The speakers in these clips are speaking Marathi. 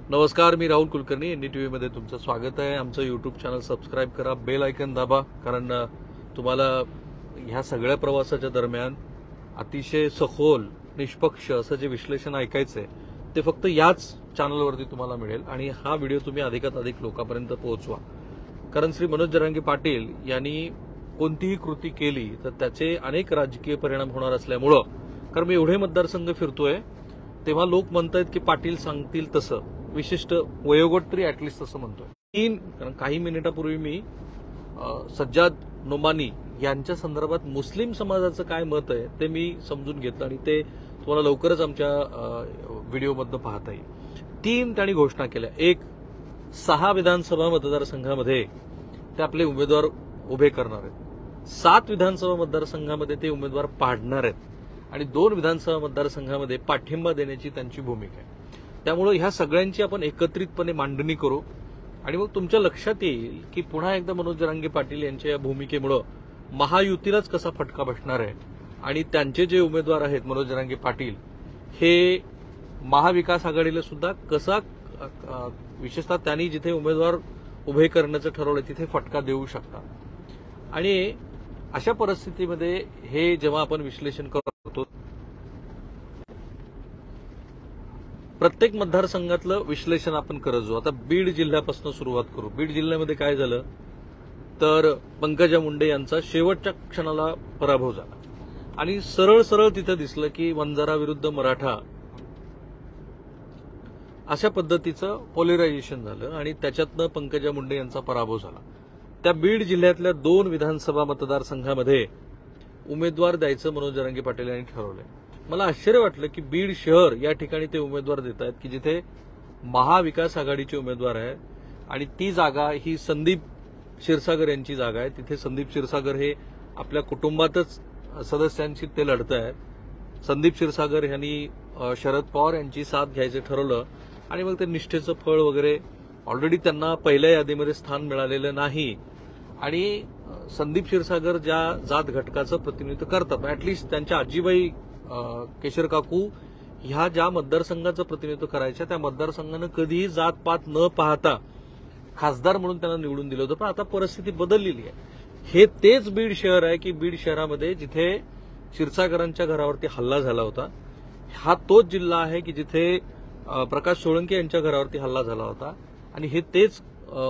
नमस्कार, मी राहुल कुलकर्णी. एनडीटीव्ही मध्ये तुमचं स्वागत आहे. आमचं यूट्यूब चॅनल सबस्क्राईब करा, बेल आयकन दाबा, कारण तुम्हाला ह्या सगळ्या प्रवासाच्या दरम्यान अतिशय सखोल निष्पक्ष असं जे विश्लेषण ऐकायचंय ते फक्त याच चॅनलवरती तुम्हाला मिळेल. आणि हा व्हिडिओ तुम्ही अधिकात अधिक लोकांपर्यंत पोहोचवा, कारण श्री मनोज जरांगे पाटील यांनी कोणतीही कृती केली तर त्याचे अनेक राजकीय परिणाम होणार असल्यामुळं, कारण मी एवढे मतदारसंघ फिरतोय तेव्हा लोक म्हणतायत की पाटील सांगतील तसं, विशिष्ट वयोगट तरी ऍटलिस्ट तसं म्हणतोय. कारण काही मिनिटापूर्वी मी सज्जाद नोमानी यांच्या संदर्भात मुस्लिम समाजाचं काय मत आहे ते मी समजून घेतलं आणि ते तुम्हाला लवकरच आमच्या व्हिडिओमधनं पाहता येईल. 3 त्यांनी घोषणा केल्या. 1, 6 विधानसभा मतदारसंघामध्ये ते आपले उमेदवार उभे करणार आहेत. 7 विधानसभा मतदारसंघामध्ये ते उमेदवार पाडणार आहेत आणि 2 विधानसभा मतदारसंघामध्ये पाठिंबा देण्याची त्यांची भूमिका आहे. त्यामुळे ह्या सगळ्यांची आपण एकत्रितपणे मांडणी करू आणि मग तुमच्या लक्षात येईल की पुन्हा एकदा मनोज जरांगे पाटील यांच्या या भूमिकेमुळे महायुतीलाच कसा फटका बसणार आहे आणि त्यांचे जे उमेदवार आहेत मनोज जरांगे पाटील हे महाविकास आघाडीला सुद्धा कसा, विशेषतः त्यांनी जिथे उमेदवार उभे करण्याचं ठरवलं तिथे फटका देऊ शकतात. आणि अशा परिस्थितीमध्ये हे जेव्हा आपण विश्लेषण करतो, प्रत्येक मतदारसंघातलं विश्लेषण आपण करत जाऊ. आता बीड जिल्ह्यापासून सुरुवात करू. बीड जिल्ह्यामध्ये काय झालं तर पंकजा मुंडे यांचा शेवटच्या क्षणाला पराभव झाला आणि सरळ सरळ तिथं दिसलं की वंजारा विरुद्ध मराठा अशा पद्धतीचं पोलरायझेशन झालं आणि त्याच्यातनं पंकजा मुंडे यांचा पराभव झाला. त्या बीड जिल्ह्यातल्या 2 विधानसभा मतदारसंघामध्ये उमेदवार द्यायचं मनोज जरांगे पाटील यांनी ठरवलंय. मला आश्चर्य वाटलं की बीड शहर या ठिकाणी ते उमेदवार देत आहेत की जिथे महाविकास आघाडीचे उमेदवार आहेत आणि ती जागा ही संदीप क्षीरसागर यांची जागा आहे. तिथे संदीप क्षीरसागर हे आपल्या कुटुंबातच सदस्यांशी ते लढत आहेत. संदीप क्षीरसागर यांनी शरद पवार यांची साथ घ्यायचं ठरवलं आणि मग ते निष्ठेचं फळ वगैरे, ऑलरेडी त्यांना पहिल्या यादीमध्ये स्थान मिळालेलं नाही आणि संदीप क्षीरसागर ज्या जात घटकाचं प्रतिनिधित्व करतात, ऍटलिस्ट त्यांच्या आजीबाई केशर काकू ह्या ज्या मतदारसंघाचं प्रतिनिधित्व करायच्या त्या मतदारसंघानं कधीही जातपात न पाहता खासदार म्हणून त्यांना निवडून दिलं होतं. पण आता परिस्थिती बदललेली आहे. हे तेच बीड शहर आहे की बीड शहरामध्ये जिथे क्षीरसागरांच्या घरावरती हल्ला झाला होता, हा तोच जिल्हा आहे की जिथे प्रकाश सोळंके यांच्या घरावरती हल्ला झाला होता आणि हे तेच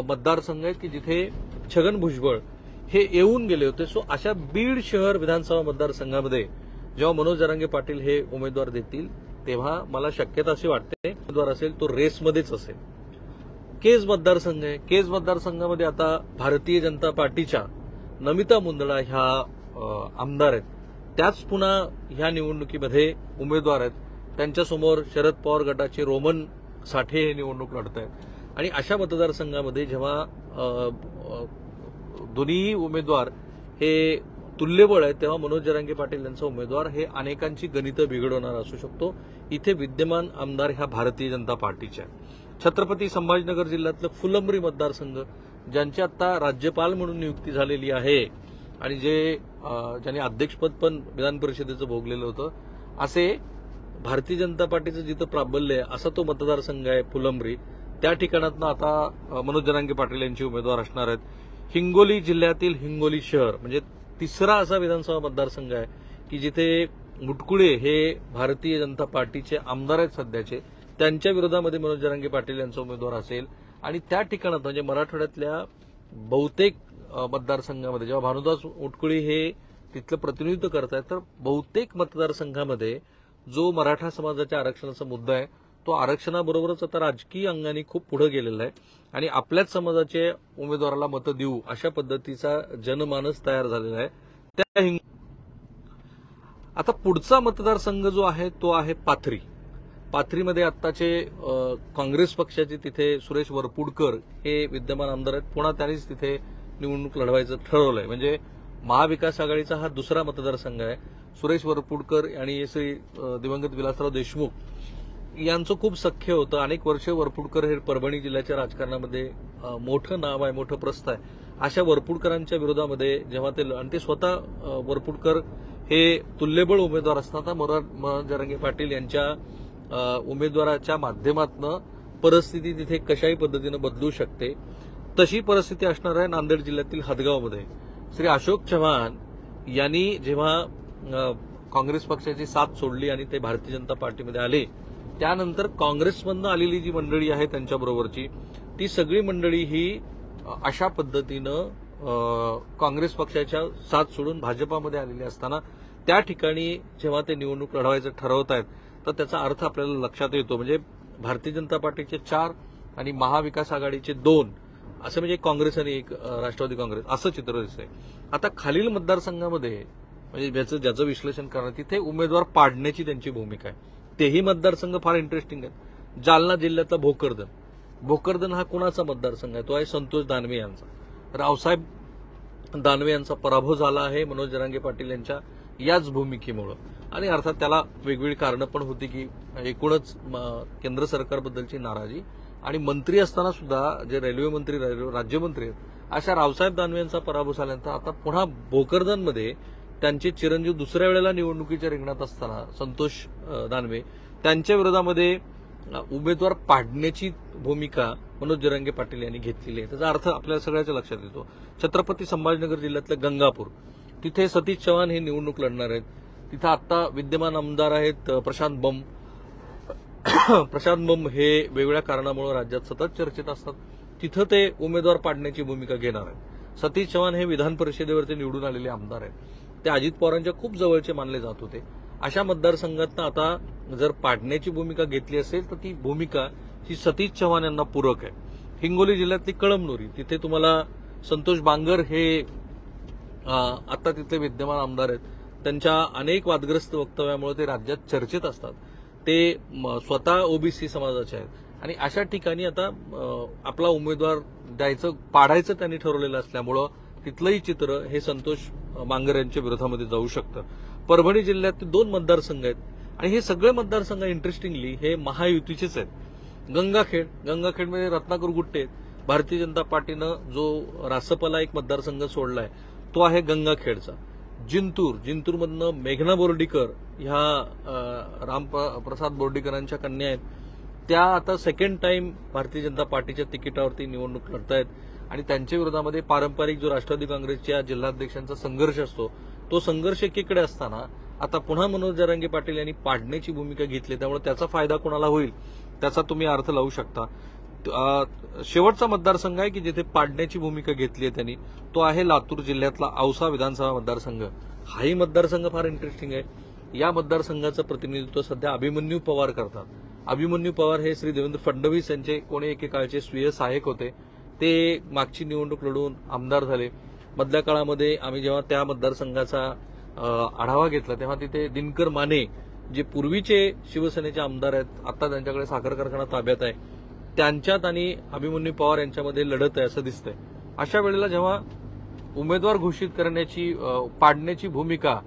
मतदारसंघ आहेत की जिथे छगन भुजबळ हे येऊन गेले होते. सो अशा बीड शहर विधानसभा मतदारसंघामध्ये जेव्हा मनोज जरांगे पाटील हे उमेदवार देतील तेव्हा मला शक्यता अशी वाटते उमेदवार असेल तो रेसमध्येच असेल. केज मतदारसंघ आहे. केज मतदारसंघामध्ये आता भारतीय जनता पार्टीच्या नमिता मुंदडा ह्या आमदार आहेत. त्याच पुन्हा ह्या निवडणुकीमध्ये उमेदवार आहेत. त्यांच्यासमोर शरद पवार गटाचे रोमन साठे हे निवडणूक लढत आहेत आणि अशा मतदारसंघामध्ये जेव्हा दोन्ही उमेदवार हे तुल्यबळ आहेत तेव्हा मनोज जरांगे पाटील यांचा उमेदवार हे अनेकांची गणितं बिघडवणारा असू शकतो. इथे विद्यमान आमदार ह्या भारतीय जनता पार्टीच्या आहेत. छत्रपती संभाजीनगर जिल्ह्यातलं फुलंब्री मतदारसंघ, ज्यांची आता राज्यपाल म्हणून नियुक्ती झालेली आहे आणि ज्यांनी अध्यक्षपद पण विधान परिषदेचं भोगलेलं होतं, असे भारतीय जनता पार्टीचं जिथं प्राबल्य आहे असा तो मतदारसंघ आहे फुलंब्री. त्या ठिकाणातनं आता मनोज जरांगे पाटील यांचे उमेदवार असणार आहेत. हिंगोली जिल्ह्यातील हिंगोली शहर म्हणजे तिसरा असा विधानसभा मतदारसंघ आहे की जिथे मुटकुळे हे भारतीय जनता पार्टीचे आमदार आहेत सध्याचे, त्यांच्या विरोधामध्ये मनोज जरांगे पाटील यांचा उमेदवार असेल. आणि त्या ठिकाणात म्हणजे मराठवाड्यातल्या बहुतेक मतदारसंघामध्ये जेव्हा भानुदास मुटकुळे हे तिथलं प्रतिनिधित्व करत आहेत तर बहुतेक मतदारसंघामध्ये जो मराठा समाजाच्या आरक्षणाचा मुद्दा आहे तो आरक्षणाबरोबरच आता राजकीय अंगाने खूप पुढे गेलेला आहे आणि आपल्याच समाजाचे उमेदवाराला मतं देऊ अशा पद्धतीचा जनमानस तयार झालेला आहे. त्या आता पुढचा मतदारसंघ जो आहे तो आहे पाथरी. पाथरीमध्ये आत्ताचे काँग्रेस पक्षाचे तिथे सुरेश वरपुडकर हे विद्यमान आमदार आहेत. पुन्हा त्यांनीच तिथे निवडणूक लढवायचं ठरवलंय. म्हणजे महाविकास आघाडीचा हा दुसरा मतदारसंघ आहे. सुरेश वरपुडकर आणि श्री दिवंगत विलासराव देशमुख यांचं खूप सख्य होतं. अनेक वर्ष वरपुडकर हे परभणी जिल्ह्याच्या राजकारणामध्ये मोठं नाव आहे, मोठं प्रस्थ आहे. अशा वरपुडकरांच्या विरोधामध्ये जेव्हा ते स्वतः वरपुडकर हे तुल्यबळ उमेदवार असताना मनोज जरांगे पाटील यांच्या उमेदवाराच्या माध्यमातून परिस्थिती तिथे कशाही पद्धतीनं बदलू शकते. तशी परिस्थिती असणार आहे नांदेड जिल्ह्यातील हदगावमध्ये. श्री अशोक चव्हाण यांनी जेव्हा काँग्रेस पक्षाची साथ सोडली आणि ते भारतीय जनता पार्टीमध्ये आले, त्यानंतर काँग्रेसमधनं आलेली जी मंडळी आहे त्यांच्याबरोबरची ती सगळी मंडळी ही अशा पद्धतीनं काँग्रेस पक्षाच्या साथ सोडून भाजपामध्ये आलेली असताना त्या ठिकाणी जेव्हा ते निवडणूक लढवायचं ठरवत आहेत तर त्याचा अर्थ आपल्याला लक्षात येतो. म्हणजे भारतीय जनता पार्टीचे 4 आणि महाविकास आघाडीचे 2 असं म्हणजे काँग्रेस आणि एक राष्ट्रवादी काँग्रेस असं चित्र दिसतंय. आता खालील मतदारसंघामध्ये म्हणजे ज्याचं विश्लेषण करणार तिथे उमेदवार पाडण्याची त्यांची भूमिका आहे. तेही मतदारसंघ फार इंटरेस्टिंग आहेत. जालना जिल्ह्यातला भोकरदन हा कोणाचा मतदारसंघ आहे? तो आहे संतोष दानवे यांचा. रावसाहेब दानवे यांचा पराभव झाला आहे मनोज जरांगे पाटील यांच्या याच भूमिकेमुळे. आणि अर्थात त्याला वेगवेगळी कारणं पण होती की एकूणच केंद्र सरकारबद्दलची नाराजी आणि मंत्री असताना सुद्धा जे रेल्वे मंत्री राज्यमंत्री आहेत अशा रावसाहेब दानवे यांचा पराभव झाल्यानंतर आता पुन्हा भोकरदनमध्ये त्यांचे चिरंजीव दुसऱ्या वेळेला निवडणुकीच्या रिंगणात असताना संतोष दानवे त्यांच्या विरोधामध्ये उमेदवार पाडण्याची भूमिका मनोज जरांगे पाटील यांनी घेतलेली आहे. त्याचा अर्थ आपल्याला सगळ्याच्या लक्षात येतो. छत्रपती संभाजीनगर जिल्ह्यातलं गंगापूर तिथे सतीश चव्हाण हे निवडणूक लढणार आहेत. तिथं आता विद्यमान आमदार आहेत प्रशांत बंब हे वेगवेगळ्या कारणामुळे राज्यात सतत चर्चेत असतात. तिथं ते उमेदवार पाडण्याची भूमिका घेणार आहेत. सतीश चव्हाण हे विधान परिषदेवरती निवडून आलेले आमदार आहेत. ते अजित पवारांच्या खूप जवळचे मानले जात होते. अशा मतदारसंघातनं आता जर पाडण्याची भूमिका घेतली असेल तर ती भूमिका ही सतीश चव्हाण यांना पूरक आहे. हिंगोली जिल्ह्यातली कळमनुरी तिथे तुम्हाला संतोष बांगर हे आता तिथले विद्यमान आमदार आहेत. त्यांच्या अनेक वादग्रस्त वक्तव्यामुळे ते राज्यात चर्चेत असतात. ते स्वतः ओबीसी समाजाचे आहेत आणि अशा ठिकाणी आता आपला उमेदवार पाडायचं त्यांनी ठरवलेलं असल्यामुळं तिथलंही चित्र हे संतोष बांगर यांच्या विरोधामध्ये जाऊ शकतं. परभणी जिल्ह्यात 2 मतदारसंघ आहेत आणि हे सगळे मतदारसंघ इंटरेस्टिंगली हे महायुतीचेच आहेत. गंगाखेडमध्ये रत्नाकर गुट्टे आहेत. भारतीय जनता पार्टीनं जो रासपला एक मतदारसंघ सोडलाय तो आहे गंगाखेडचा. जिंतूरमधनं मेघना बोर्डीकर ह्या रामप्रसाद बोर्डीकरांच्या कन्या आहेत. त्या आता सेकंड टाइम भारतीय जनता पार्टीच्या तिकिटावरती निवडणूक लढतायत आणि त्यांच्या विरोधामध्ये पारंपरिक जो राष्ट्रवादी काँग्रेसच्या जिल्हाध्यक्षांचा संघर्ष असतो तो संघर्ष एकीकडे असताना आता पुन्हा मनोज जरांगे पाटील यांनी पाडण्याची भूमिका घेतली. त्यामुळे त्याचा फायदा कोणाला होईल त्याचा तुम्ही अर्थ लावू शकता. शेवटचा मतदारसंघ आहे की जिथे पाडण्याची भूमिका घेतली आहे त्यांनी तो आहे लातूर जिल्ह्यातला औसा विधानसभा मतदारसंघ. हाही मतदारसंघ फार इंटरेस्टिंग आहे. या मतदारसंघाचं प्रतिनिधित्व सध्या अभिमन्यू पवार करतात. अभिमन्यू पवार हे श्री देवेंद्र फडणवीस यांचे कोणी एकेकाळचे स्वीय सहाय्यक होते. ते मागची निवडणूक लढवून आमदार झाले. मधल्या काळामध्ये आम्ही जेव्हा त्या मतदारसंघाचा आढावा घेतला तेव्हा तिथे दिनकर माने जे पूर्वीचे शिवसेनेचे आमदार आहेत आता त्यांच्याकडे साखर कारखाना ताब्यात आहे त्यांच्यात आणि अभिमन्यू पवार यांच्यामध्ये लढत आहे असं दिसतंय. अशा वेळेला जेव्हा उमेदवार घोषित करण्याची पाडण्याची भूमिका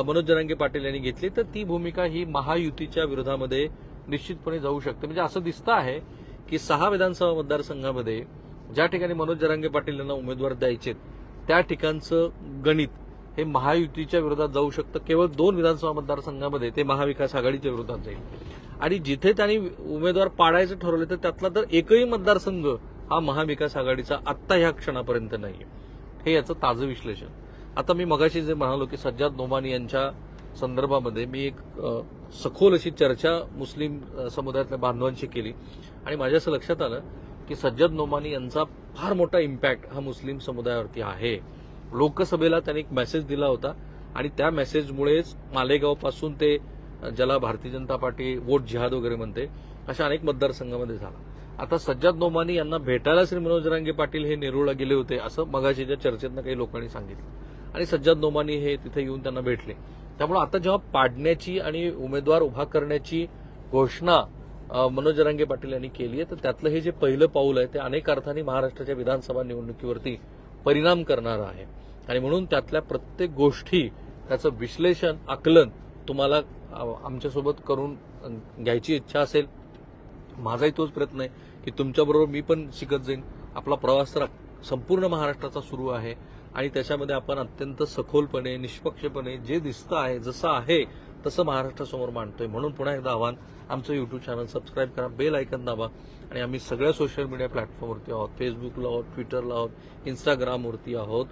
मनोज जरांगे पाटील यांनी घेतली तर ती भूमिका ही महायुतीच्या विरोधामध्ये निश्चितपणे जाऊ शकते. म्हणजे असं दिसतं आहे की 6 विधानसभा मतदारसंघामध्ये ज्या ठिकाणी मनोज जरांगे पाटील यांना उमेदवार द्यायचे त्या ठिकाणचं गणित हे महायुतीच्या विरोधात जाऊ शकतं. केवळ 2 विधानसभा मतदारसंघामध्ये ते महाविकास आघाडीच्या विरोधात जाईल आणि जिथे त्यांनी उमेदवार पाडायचं ठरवलं तर त्यातला तर एकही मतदारसंघ हा महाविकास आघाडीचा आत्ता ह्या क्षणापर्यंत नाहीये. हे याचं ताजं विश्लेषण. आता मी मगाशी जे म्हणालो की सज्जाद नोमानी यांच्या संदर्भामध्ये मी एक सखोल अशी चर्चा मुस्लिम समुदायातल्या बांधवांशी केली आणि माझ्या असं लक्षात आलं की सज्जाद नोमानी यांचा फार मोठा इम्पॅक्ट हा मुस्लिम समुदायावरती आहे. लोकसभेला त्यांनी एक मेसेज दिला होता आणि त्या मेसेजमुळेच मालेगावपासून ते ज्याला भारतीय जनता पार्टी वोट जिहाद वगैरे म्हणते अशा अनेक मतदारसंघामध्ये झाला. आता सज्जाद नोमानी यांना भेटायला श्री मनोज जरांगे पाटील हे नेरूळला गेले होते असं मगाशीच्या चर्चेतनं काही लोकांनी सांगितलं आणि सज्जाद नोमानी हे तिथे येऊन त्यांना भेटले. त्यामुळे आता जेव्हा पाडण्याची आणि उमेदवार उभा करण्याची घोषणा मनोज जरांगे पाटील यांनी केली आहे तर त्यातलं हे जे पहिलं पाऊल आहे ते अनेक अर्थाने महाराष्ट्राच्या विधानसभा निवडणुकीवरती परिणाम करणार आहे आणि म्हणून त्यातल्या प्रत्येक गोष्टी त्याचं विश्लेषण आकलन तुम्हाला आमच्यासोबत करून घ्यायची इच्छा असेल. माझाही तोच प्रयत्न आहे की तुमच्याबरोबर मी पण शिकत जाईन. आपला प्रवास तर संपूर्ण महाराष्ट्राचा सुरू आहे आणि त्याच्यामध्ये आपण अत्यंत सखोलपणे निष्पक्षपणे जे दिसतं आहे जसं आहे तसं महाराष्ट्रासमोर मांडतोय. म्हणून पुन्हा एकदा आव्हान, आमचं युट्यूब चॅनल सबस्क्राईब करा, बेल आयकन दाबा आणि आम्ही सगळ्या सोशल मीडिया प्लॅटफॉर्मवरती आहोत. फेसबुकला आहोत, ट्विटरला आहोत, इंस्टाग्रामवरती आहोत,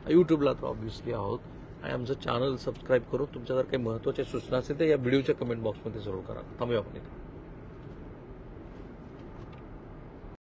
युट्यूबला तर ऑब्व्हियसली आहोत. आणि आमचं चॅनल सबस्क्राईब करून तुमच्या जर काही महत्त्वाच्या सूचना असतील तर या व्हिडिओच्या कमेंट बॉक्समध्ये जरूर करा. थांबूया आपण इथे.